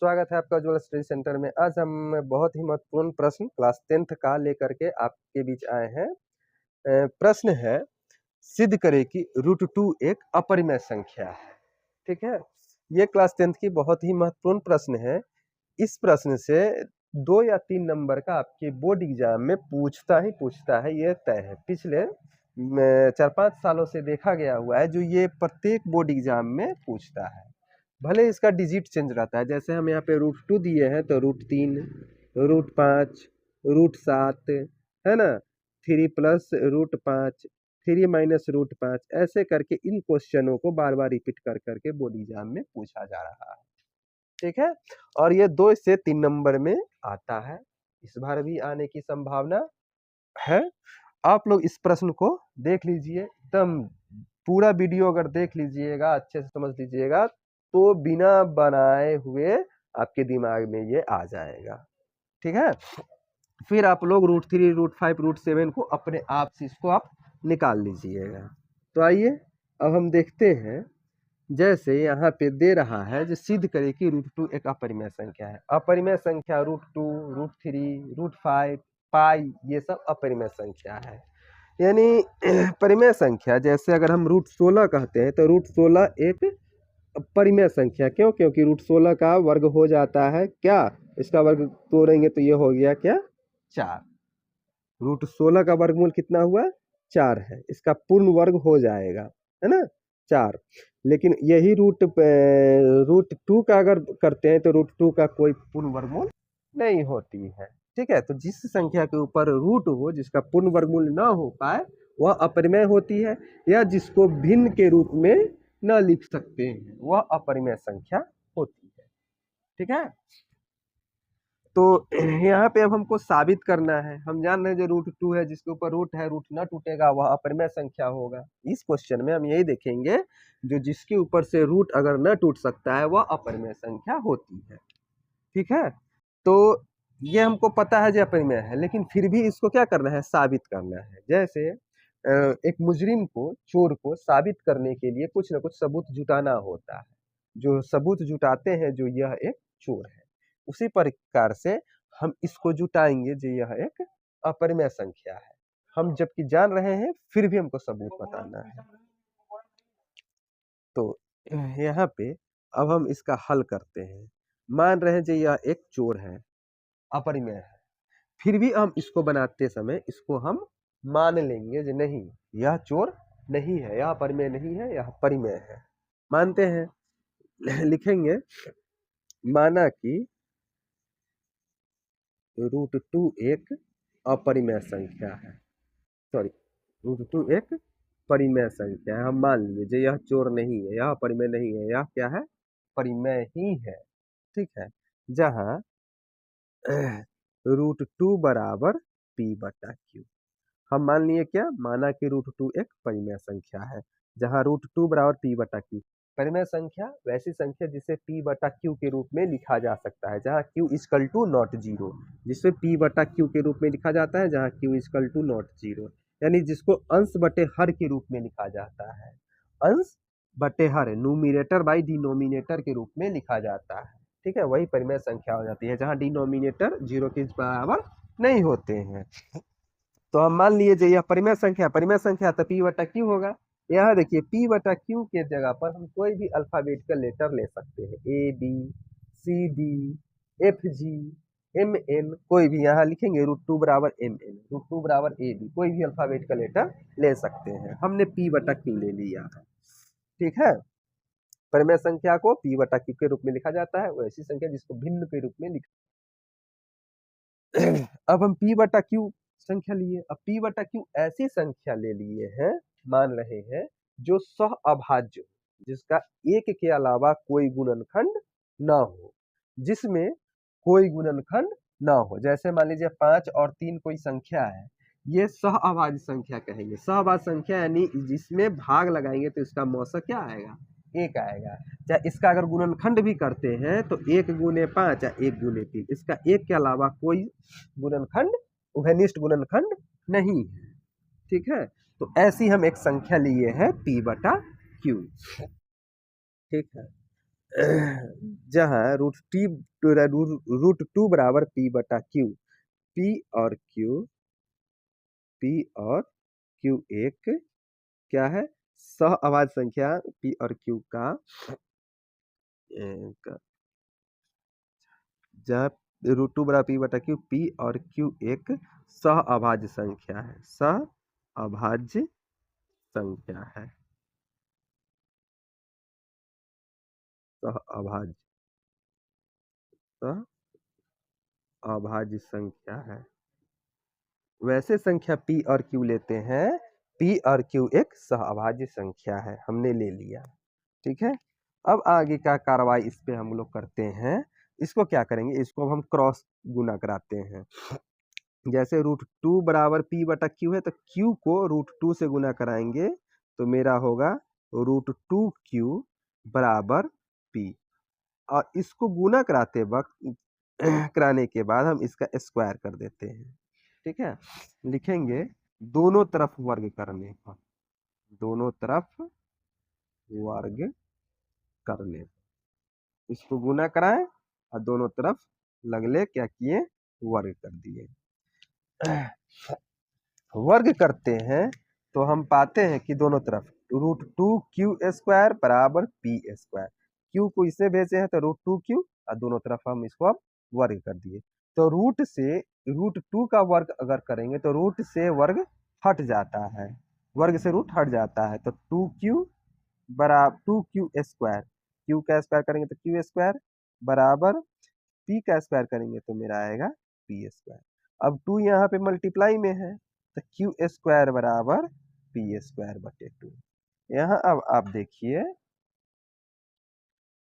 स्वागत है आपका उज्ज्वल स्टडी सेंटर में। आज हम बहुत ही महत्वपूर्ण प्रश्न क्लास 10th का लेकर के आपके बीच आए हैं। प्रश्न है, सिद्ध करें कि √2 एक अपरिमेय संख्या है। ठीक है, ये क्लास 10th की बहुत ही महत्वपूर्ण प्रश्न है। इस प्रश्न से 2 या 3 नंबर का आपके बोर्ड एग्जाम में पूछता है, ये तय है। पिछले 4-5 सालों से देखा गया हुआ है जो ये प्रत्येक बोर्ड एग्जाम में पूछता है। भले इसका डिजिट चेंज रहता है, जैसे हम यहाँ पे √2 दिए हैं तो √3, √5, √7 है ना, 3 प्लस √5, 3 माइनस √5, ऐसे करके इन क्वेश्चनों को बार बार रिपीट कर करके बोर्ड एग्जाम में पूछा जा रहा है। ठीक है, और ये 2 से 3 नंबर में आता है, इस बार भी आने की संभावना है। आप लोग इस प्रश्न को देख लीजिए, एकदम पूरा वीडियो अगर देख लीजिएगा, अच्छे से समझ लीजिएगा तो बिना बनाए हुए आपके दिमाग में ये आ जाएगा। ठीक है, फिर आप लोग √3, √5, √7 को अपने आप से इसको आप निकाल लीजिएगा। तो आइए अब हम देखते हैं, जैसे यहाँ पे दे रहा है जो सिद्ध करे कि √2 एक अपरिमेय संख्या है। अपरिमेय संख्या √2, √3, √5, पाई, ये सब अपरिमेय संख्या है। यानी परिमेय संख्या, जैसे अगर हम √16 कहते हैं तो √16 एक परिमेय संख्या। क्यों? क्योंकि √16 का वर्ग हो जाता है क्या, इसका वर्ग तोड़ेंगे तो ये हो गया क्या, 4। √16 का वर्गमूल कितना हुआ, 4 है। इसका पूर्ण वर्ग हो जाएगा, है ना, 4। लेकिन यही √2 का अगर करते हैं तो √2 का कोई पूर्ण वर्गमूल नहीं होती है। ठीक है, तो जिस संख्या के ऊपर रूट हो, जिसका पूर्ण वर्गमूल ना हो पाए, वह अपरिमेय होती है, या जिसको भिन्न के रूप में न लिख सकते हैं वह अपरिमेय संख्या होती है। ठीक है, तो यहाँ पे अब हमको साबित करना है। हम जान रहे हैं जो √2 है, जिसके ऊपर रूट है, रूट न टूटेगा, वह अपरिमेय संख्या होगा। इस क्वेश्चन में हम यही देखेंगे, जो जिसके ऊपर से रूट अगर न टूट सकता है वह अपरिमेय संख्या होती है। ठीक है, तो ये हमको पता है जो अपरिमेय है, लेकिन फिर भी इसको क्या करना है, साबित करना है। जैसे एक मुजरिम को, चोर को साबित करने के लिए कुछ न कुछ सबूत जुटाना होता है। जो सबूत जुटाते हैं जो यह एक चोर है, उसी प्रकार से हम इसको जुटाएंगे जो यह एक अपरिमेय संख्या है। हम जबकि जान रहे हैं फिर भी हमको सबूत बताना है। तो यहाँ पे अब हम इसका हल करते हैं। मान रहे हैं जो यह एक चोर है, अपरिमेय है, फिर भी हम इसको बनाते समय इसको हम मान लेंगे जो नहीं, यह चोर नहीं है, यह अपरिमेय नहीं है, यह परिमेय है। मानते हैं, लिखेंगे, माना कि √2 एक अपरिमेय संख्या है। सॉरी, √2 एक परिमेय संख्या है। हम मान लिए जो यह चोर नहीं है, यह परिमेय नहीं है, यह क्या है, परिमेय ही है। ठीक है, जहाँ √2 बराबर p/q। हम मान लिए क्या, माना कि √2 एक परिमेय संख्या है, जहाँ √2 बराबर p/q। परिमेय संख्या वैसी संख्या जिसे p/q के रूप में लिखा जा सकता है, जहाँ q equal to not zero, जिसे p/q के रूप में लिखा जाता है, जहाँ q equal to not zero, यानी जिसको अंश बटे हर के रूप में लिखा जाता है। अंश बटे हर, न्यूमिनेटर बाई डिनोमिनेटर के रूप में लिखा जाता है। ठीक है, वही परिमेय संख्या हो जाती है, जहाँ डिनोमिनेटर 0 के बराबर नहीं होते हैं। तो हम मान लिए यह परिमेय संख्या तो p/q होगा। यहाँ देखिए p/q के जगह पर हम कोई भी अल्फाबेटिकल लेटर ले सकते हैं, A B C D F G M N, कोई भी यहाँ लिखेंगे √2 बराबर MN, √2 बराबर AB, कोई भी अल्फाबेटिकल लेटर ले सकते हैं। हमने p/q ले लिया है। ठीक है, परिमेय संख्या को p/q के रूप में लिखा जाता है, वैसी संख्या जिसको भिन्न के रूप में लिखा। अब हम p/q संख्या लिए। अब p/q ऐसी संख्या ले लिए हैं, मान रहे हैं, जो सह अभाज्य, जिसका एक के अलावा कोई गुणनखंड ना हो, जिसमें कोई गुणनखंड ना हो। जैसे मान लीजिए 5 और 3 कोई संख्या है, ये सह अभाज्य संख्या कहेंगे। सह अभाज्य संख्या यानी जिसमें भाग लगाएंगे तो इसका मौसा क्या आएगा, 1 आएगा। चाहे इसका अगर गुणनखंड भी करते हैं तो 1 गुने 5 या 1 गुने 3, इसका 1 के अलावा कोई गुणनखंड, उभयनिष्ठ गुणनखंड नहीं है। ठीक है, तो ऐसी हम एक संख्या लिए हैं p/q। ठीक है, जहाँ रूट टू बराबर पी बटा क्यू। पी और क्यू, पी और क्यू एक क्या है, सह अभाज्य संख्या पी और क्यू का जहाँ रूट टू बराबर पी बटा क्यू, पी और क्यू एक सह अभाज्य संख्या है, सह अभाज्य संख्या है, सह अभाज्य, सह अभाज्य संख्या है। वैसे संख्या p और q लेते हैं, p और q एक सहअभाज्य संख्या है, हमने ले लिया। ठीक है, अब आगे का कार्रवाई इस पे हम लोग करते हैं। इसको क्या करेंगे, इसको अब हम क्रॉस गुना कराते हैं। जैसे रूट टू बराबर p बटा क्यू है, तो q को रूट टू से गुना कराएंगे तो मेरा होगा रूट टू क्यू बराबर p। और इसको गुना कराते वक्त कराने के बाद हम इसका स्क्वायर कर देते हैं। ठीक है, लिखेंगे दोनों तरफ वर्ग करने पर, दोनों तरफ वर्ग करने, इसको गुना कराएं और दोनों तरफ लगले क्या किए, वर्ग कर दिए। वर्ग करते हैं तो हम पाते हैं कि दोनों तरफ रूट टू क्यू स्क्वायर बराबर पी स्क्वायर। क्यू को इसे भेजे हैं तो रूट टू क्यू, और दोनों तरफ हम इसको अब वर्ग कर दिए। तो रूट टू का वर्ग अगर करेंगे तो रूट से वर्ग हट जाता है, वर्ग से रूट हट जाता है, तो टू क्यू बराबर टू क्यू स्क्वायर, क्यू का स्क्वायर करेंगे तो क्यू स्क्वायर बराबर पी का स्क्वायर करेंगे तो मेरा आएगा पी स्क्वायर। अब टू यहाँ पे मल्टीप्लाई में है तो क्यू स्क्वायर बराबर पी स्क्वायर बटे टू। यहाँ अब आप देखिए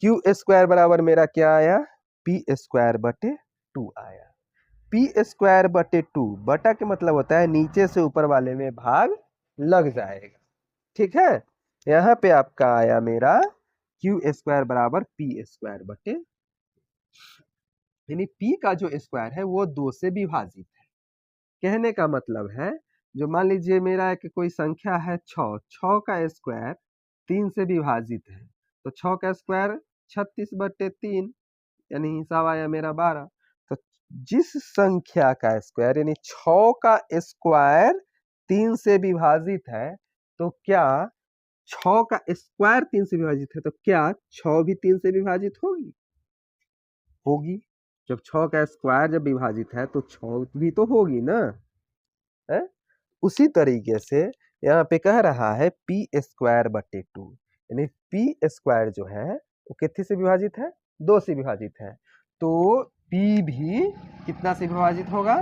क्यू स्क्वायर बराबर मेरा क्या आया, पी स्क्वायर बटे टू आया। पी स्क्वायर बटे टू, बटा के मतलब होता है नीचे से ऊपर वाले में भाग लग जाएगा। ठीक है, यहाँ पे आपका आया मेरा क्यू स्क्वायर बराबर पी स्क्वायर बटे, यानी p का जो स्क्वायर है वो 2 से विभाजित है। कहने का मतलब है, जो मान लीजिए मेरा एक कोई संख्या है 6, 6 का स्क्वायर 3 से विभाजित है, तो 6 का स्क्वायर 36 बटे 3, यानी हिसाब आया मेरा 12। तो जिस संख्या का स्क्वायर यानी 6 का स्क्वायर 3 से विभाजित है, तो क्या 6 का स्क्वायर 3 से विभाजित है, तो क्या 6 भी 3 से विभाजित होगी, होगी। जब 6 का स्क्वायर जब विभाजित है तो 6 भी तो होगी ना, है? उसी तरीके से यहाँ पे कह रहा है पी स्क्वायर बटे टू, यानी पी स्क्वायर जो है वो कितने से विभाजित है, 2 से विभाजित है, तो पी भी कितना से विभाजित होगा,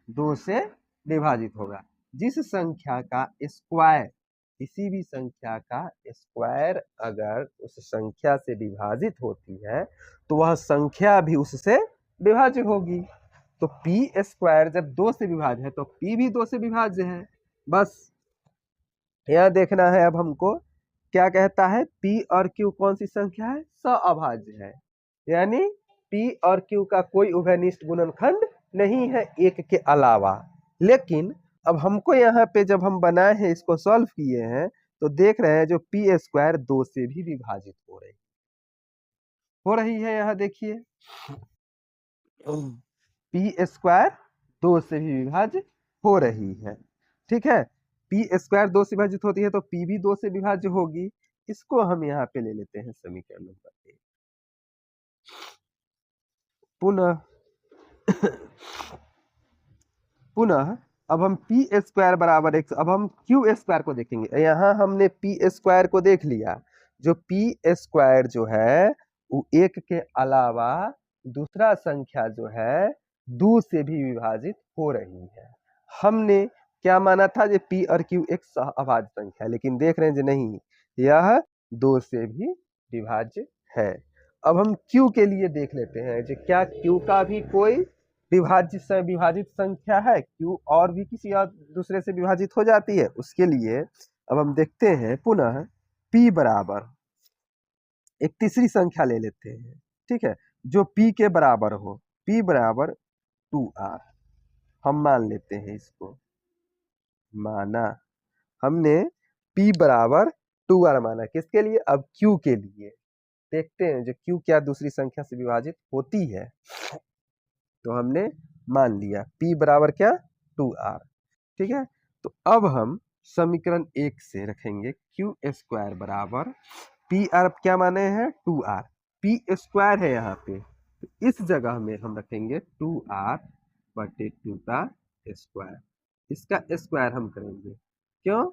2 से विभाजित होगा। जिस संख्या का स्क्वायर, किसी भी संख्या का स्क्वायर अगर उस संख्या से विभाजित होती है तो वह संख्या भी उससे विभाज्य होगी। तो पी स्क्वायर जब 2 से विभाज्य है तो पी भी 2 से विभाज्य है। बस यह देखना है अब हमको, क्या कहता है, पी और क्यू कौन सी संख्या है, सहअभाज्य है, यानी पी और क्यू का कोई उभयनिष्ठ गुणनखंड नहीं है एक के अलावा। लेकिन अब हमको यहाँ पे जब हम बनाए हैं, इसको सॉल्व किए हैं, तो देख रहे हैं जो पी स्क्वायर 2 से भी विभाजित हो रही है। यहाँ देखिए पी स्क्वायर 2 से भी विभाज्य हो रही है। ठीक है, पी स्क्वायर 2 से विभाजित होती है तो पी भी 2 से विभाज्य होगी। इसको हम यहाँ पे ले लेते हैं समीकरण नंबर 1। पुनः पुनः अब हम पी स्क्वायर बराबर एक, अब हम क्यू स्क्वायर को देखेंगे। यहाँ हमने पी स्क्वायर को देख लिया, जो पी स्क्वायर जो है वो एक के अलावा दूसरा संख्या जो है 2 से भी विभाजित हो रही है। हमने क्या माना था, जो पी और क्यू एक सहअभाज्य संख्या है, लेकिन देख रहे हैं जो नहीं, यह 2 से भी विभाज्य है। अब हम क्यू के लिए देख लेते हैं, जो क्या क्यू का भी कोई विभाजित संख्या है, क्यू और भी किसी और दूसरे से विभाजित हो जाती है। उसके लिए अब हम देखते हैं पुनः p बराबर एक तीसरी संख्या ले लेते हैं। ठीक है, जो p के बराबर हो, p बराबर 2r हम मान लेते हैं। इसको माना हमने p बराबर 2r माना, किसके लिए, अब q के लिए। देखते हैं जो Q क्या दूसरी संख्या से विभाजित होती है। तो हमने मान लिया P बराबर क्या 2R, ठीक है। तो अब हम समीकरण 1 से रखेंगे क्यू स्क्वायर बराबर पी आर क्या माने हैं 2R, पी स्क्वायर है यहाँ पे, तो इस जगह में हम रखेंगे 2R बटे 2 का स्क्वायर। इसका स्क्वायर हम करेंगे, क्यों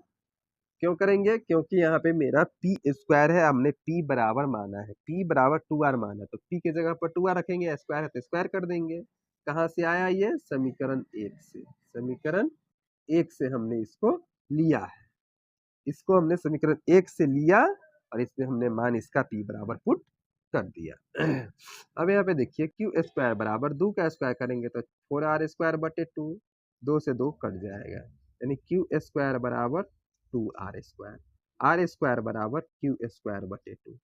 क्यों करेंगे, क्योंकि यहाँ पे मेरा पी स्क्वायर है, हमने पी बराबर माना है, पी बराबर 2R माना, तो पी के जगह पर 2R रखेंगे, स्क्वायर है तो स्क्वायर कर देंगे। कहाँ से आया ये समीकरण 1 से, समीकरण 1 से हमने इसको लिया है, इसको हमने समीकरण 1 से लिया और इसमें हमने मान इसका p बराबर पुट कर दिया। अब यहाँ पे देखिए क्यू स्क्वायर बराबर 2 का स्क्वायर करेंगे तो 4R स्क्वायर बटे 2, 2 से 2 कट जाएगा, यानी क्यू स्क्वायर बराबर 2R स्क्वायर, R स्क्वायर बराबर क्यू स्क्वायर बटे 2।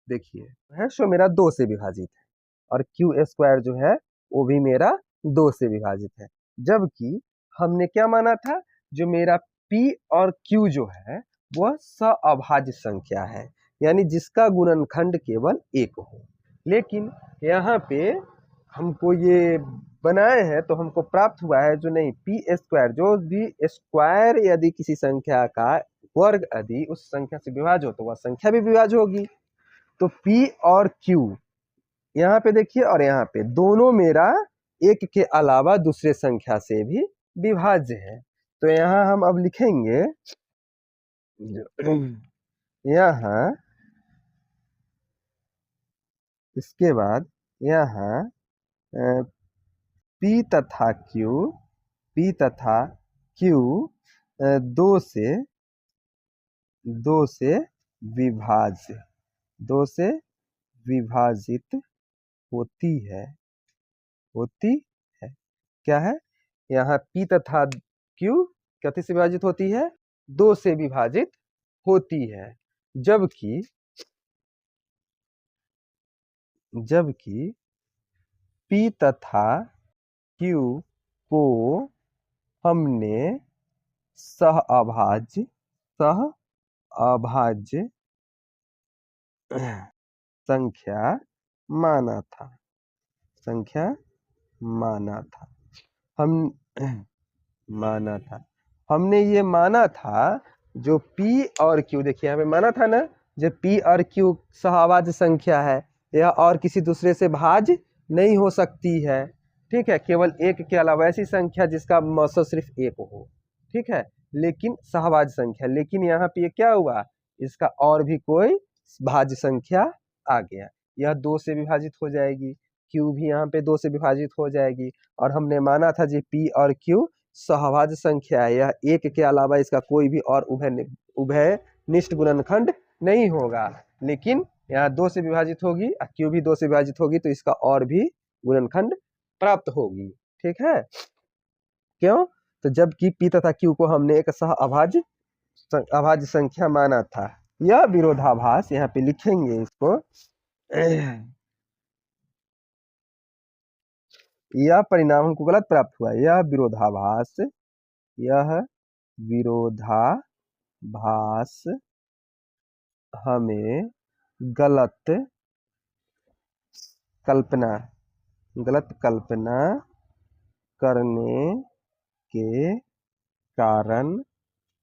देखिए है सो मेरा 2 से विभाजित है और क्यू स्क्वायर जो है वो भी मेरा 2 से विभाजित है, जबकि हमने क्या माना था, जो मेरा P और Q जो है वह सअभाज्य संख्या है, यानी जिसका गुणनखंड केवल 1 हो। लेकिन यहाँ पे हमको ये बनाए हैं तो हमको प्राप्त हुआ है जो नहीं पी स्क्वायर, जो भी स्क्वायर यदि किसी संख्या का वर्ग यदि उस संख्या से विभाज्य हो तो वह संख्या भी विभाज्य होगी। तो P और Q यहाँ पे देखिए और यहाँ पे दोनों मेरा एक के अलावा दूसरे संख्या से भी विभाज्य है। तो यहाँ हम अब लिखेंगे यहाँ, इसके बाद यहाँ P तथा Q दो से विभाज्य, दो से विभाजित होती है क्या है, यहाँ P तथा Q कितने से विभाजित होती है, 2 से विभाजित होती है, जबकि P तथा Q को हमने सहअभाज्य संख्या माना था, हमने ये माना था जो P और Q, देखिए यहाँ पे माना था ना, जो P और Q सहअभाज्य संख्या है, यह और किसी दूसरे से भाज्य नहीं हो सकती है, ठीक है, केवल एक के अलावा ऐसी संख्या जिसका मौसम सिर्फ एक हो, ठीक है, लेकिन सहभाज्य संख्या, लेकिन यहाँ पे ये क्या हुआ, इसका और भी कोई भाज्य संख्या आ गया, यह 2 से विभाजित हो जाएगी, Q भी यहाँ पे 2 से विभाजित हो जाएगी, और हमने माना था जी P और Q सहभाज्य संख्या है, यह एक के अलावा इसका कोई भी और उभयनिष्ठ गुणनखंड नहीं होगा, लेकिन यहाँ 2 से विभाजित होगी, Q भी 2 से विभाजित होगी, तो इसका और भी गुणनखंड प्राप्त होगी, ठीक है, क्यों, तो जबकि P तथा Q को हमने एक अभाज्य संख्या माना था। यह विरोधाभास यहाँ पे लिखेंगे इसको, यह परिणाम हमको गलत प्राप्त हुआ, यह विरोधाभास हमें गलत कल्पना करने के कारण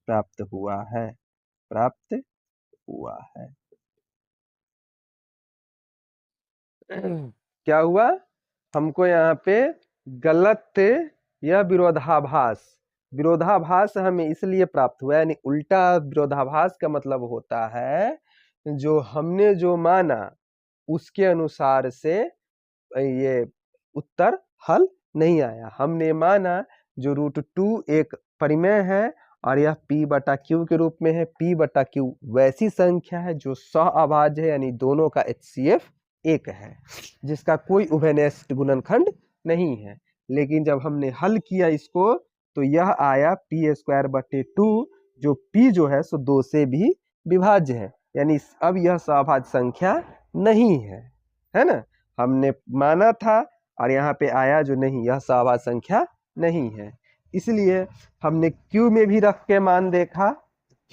प्राप्त हुआ है। क्या हुआ, हमको यहाँ पे गलत, यह विरोधाभास हमें इसलिए प्राप्त हुआ, यानी उल्टा विरोधाभास का मतलब होता है जो हमने जो माना उसके अनुसार से ये उत्तर हल नहीं आया। हमने माना जो √2 एक परिमेय है और यह P बटा Q के रूप में है, P बटा Q वैसी संख्या है जो सहअभाज्य है, यानी दोनों का HCF 1 है, जिसका कोई उभयनिष्ठ गुणनखंड नहीं है। लेकिन जब हमने हल किया इसको तो यह आया P स्क्वायर बटे 2, जो P जो है सो 2 से भी विभाज्य है, यानी अब यह सहअभाज्य संख्या नहीं है ना, हमने माना था और यहाँ पे आया जो नहीं, यह सहअभाज्य संख्या नहीं है, इसलिए हमने Q में भी रख के मान देखा,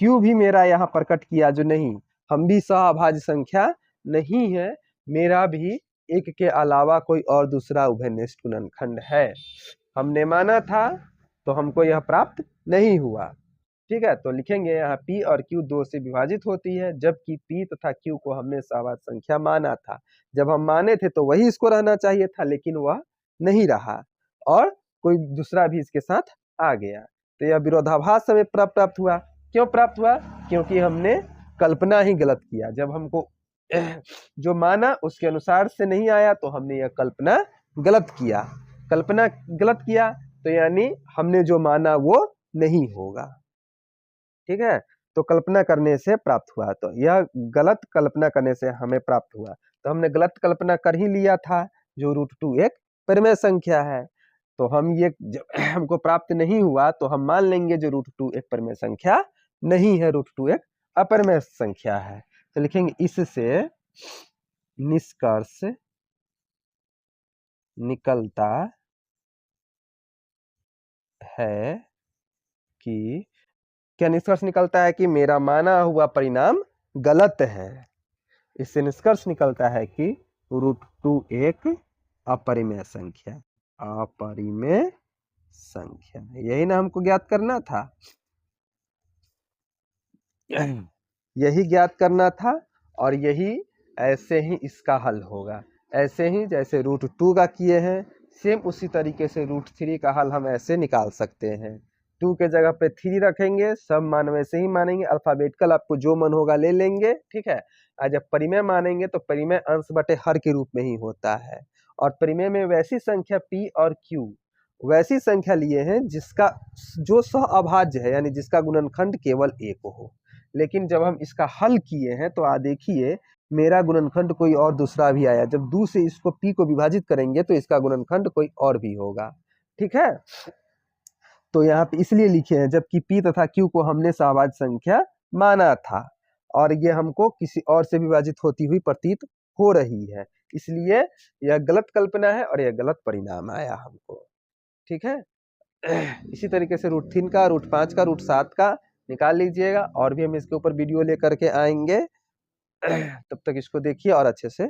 Q भी मेरा यहाँ प्रकट किया जो नहीं, हम भी सहअभाज्य संख्या नहीं है, मेरा भी एक के अलावा कोई और दूसरा उभयनिष्ठ गुणनखंड है। हमने माना था तो हमको यह प्राप्त नहीं हुआ। ठीक है, तो लिखेंगे यहाँ P और Q 2 से विभाजित होती है, जबकि P तथा Q को हमने सहवाच संख्या माना था। जब हम माने थे तो वही इसको रहना चाहिए था, लेकिन वह नहीं रहा और कोई दूसरा भी इसके साथ आ गया। तो यह विरोधाभास हमें प्राप्त हुआ। क्यों प्राप्त हुआ? क्योंकि हमने कल्पना ही गलत किया। जब हमको जो माना उसके अनुसार से नहीं आया तो हमने यह कल्पना गलत किया। कल्पना गलत किया तो यानी हमने जो माना वो नहीं होगा। ठीक है, तो कल्पना करने से प्राप्त हुआ, तो यह गलत कल्पना करने से हमें प्राप्त हुआ। तो हमने गलत कल्पना कर ही लिया था, जो √2 एक परिमेय संख्या है। तो हम ये जब हमको प्राप्त नहीं हुआ तो हम मान लेंगे जो √2 एक परिमेय संख्या नहीं है, √2 एक अपरिमेय संख्या है। तो लिखेंगे इससे निष्कर्ष निकलता है कि, क्या निष्कर्ष निकलता है कि मेरा माना हुआ परिणाम गलत है। इससे निष्कर्ष निकलता है कि √2 एक अपरिमेय संख्या, अपरिमेय संख्या, यही ना हमको ज्ञात करना था, यही ज्ञात करना था। और यही ऐसे ही इसका हल होगा। ऐसे ही जैसे √2 का किए हैं, सेम उसी तरीके से √3 का हल हम ऐसे निकाल सकते हैं। 2 के जगह पे 3 रखेंगे, सब मान वैसे ही मानेंगे, अल्फाबेटिकल आपको जो मन होगा ले लेंगे। ठीक है, और जब परिमेय मानेंगे तो परिमेय अंश बटे हर के रूप में ही होता है। और परिमेय में वैसी संख्या P और Q वैसी संख्या लिए हैं जिसका जो सह अभाज्य है, यानी जिसका गुणनखंड केवल एक हो। लेकिन जब हम इसका हल किए हैं तो देखिए मेरा गुणनखंड कोई और दूसरा भी आया। जब 2 से इसको P को विभाजित करेंगे तो इसका गुणनखंड कोई और भी होगा। ठीक है, तो यहाँ पे इसलिए लिखे हैं जबकि P तथा Q को हमने सहवाच्य संख्या माना था और ये हमको किसी और से विभाजित होती हुई प्रतीत हो रही है, इसलिए यह गलत कल्पना है और यह गलत परिणाम आया हमको। ठीक है, इसी तरीके से √3 का, √5 का, √7 का निकाल लीजिएगा। और भी हम इसके ऊपर वीडियो लेकर के आएंगे, तब तक इसको देखिए और अच्छे से